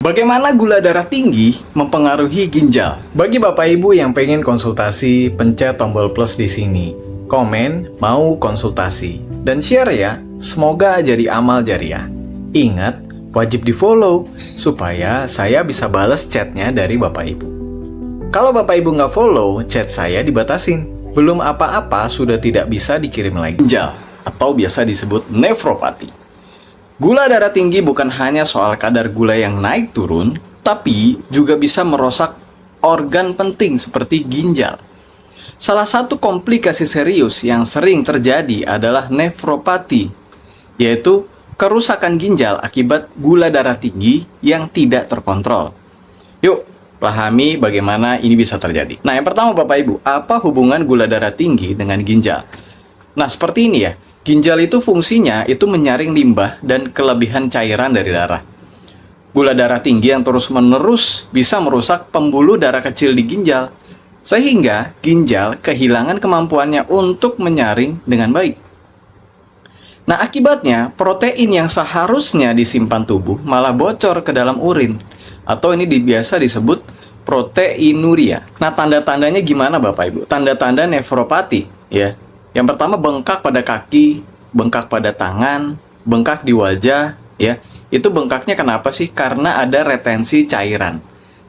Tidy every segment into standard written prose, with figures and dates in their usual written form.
Bagaimana gula darah tinggi mempengaruhi ginjal? Bagi Bapak Ibu yang pengen konsultasi, pencet tombol plus di sini. Komen mau konsultasi dan share ya. Semoga jadi amal jariah. Ingat, wajib di-follow supaya saya bisa balas chatnya dari Bapak Ibu. Kalau Bapak Ibu nggak follow, chat saya dibatasin. Belum apa-apa sudah tidak bisa dikirim lagi. Ginjal atau biasa disebut nefropati. Gula darah tinggi bukan hanya soal kadar gula yang naik turun, tapi juga bisa merusak organ penting seperti ginjal. Salah satu komplikasi serius yang sering terjadi adalah nefropati, yaitu kerusakan ginjal akibat gula darah tinggi yang tidak terkontrol. Yuk, pahami bagaimana ini bisa terjadi. Nah, yang pertama Bapak Ibu, apa hubungan gula darah tinggi dengan ginjal? Nah, seperti ini ya. Ginjal itu fungsinya itu menyaring limbah dan kelebihan cairan dari darah. Gula darah tinggi yang terus-menerus bisa merusak pembuluh darah kecil di ginjal, sehingga ginjal kehilangan kemampuannya untuk menyaring dengan baik. Nah, akibatnya protein yang seharusnya disimpan tubuh malah bocor ke dalam urin, atau ini biasa disebut proteinuria. Nah, tanda-tandanya gimana Bapak Ibu? Tanda-tanda nefropati ya. Yang pertama, bengkak pada kaki, bengkak pada tangan, bengkak di wajah, ya. Itu bengkaknya kenapa sih? Karena ada retensi cairan.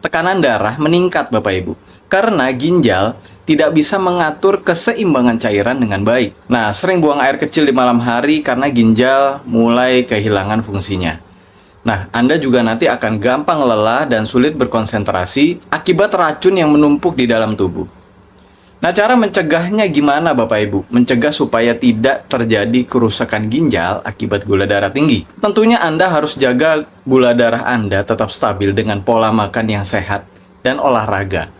Tekanan darah meningkat, Bapak Ibu. Karena ginjal tidak bisa mengatur keseimbangan cairan dengan baik. Nah, sering buang air kecil di malam hari karena ginjal mulai kehilangan fungsinya. Nah, Anda juga nanti akan gampang lelah dan sulit berkonsentrasi akibat racun yang menumpuk di dalam tubuh. Nah, cara mencegahnya gimana Bapak Ibu? Mencegah supaya tidak terjadi kerusakan ginjal akibat gula darah tinggi. Tentunya Anda harus jaga gula darah Anda tetap stabil dengan pola makan yang sehat dan olahraga.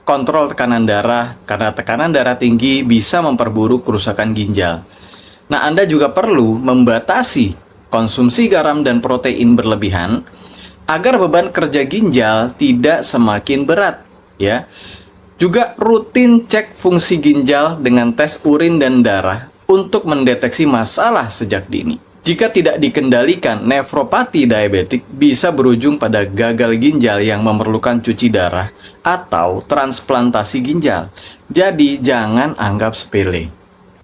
Kontrol tekanan darah, karena tekanan darah tinggi bisa memperburuk kerusakan ginjal. Nah, Anda juga perlu membatasi konsumsi garam dan protein berlebihan agar beban kerja ginjal tidak semakin berat, ya. Juga rutin cek fungsi ginjal dengan tes urin dan darah untuk mendeteksi masalah sejak dini. Jika tidak dikendalikan, nefropati diabetik bisa berujung pada gagal ginjal yang memerlukan cuci darah atau transplantasi ginjal. Jadi jangan anggap sepele.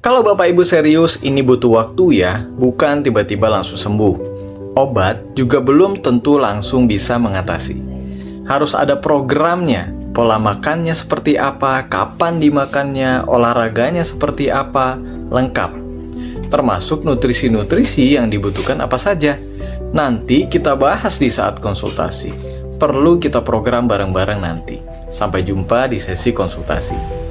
Kalau Bapak Ibu serius, ini butuh waktu ya, bukan tiba-tiba langsung sembuh. Obat juga belum tentu langsung bisa mengatasi. Harus ada programnya. Pola makannya seperti apa, kapan dimakannya, olahraganya seperti apa, lengkap. Termasuk nutrisi-nutrisi yang dibutuhkan apa saja. Nanti kita bahas di saat konsultasi. Perlu kita program bareng-bareng nanti. Sampai jumpa di sesi konsultasi.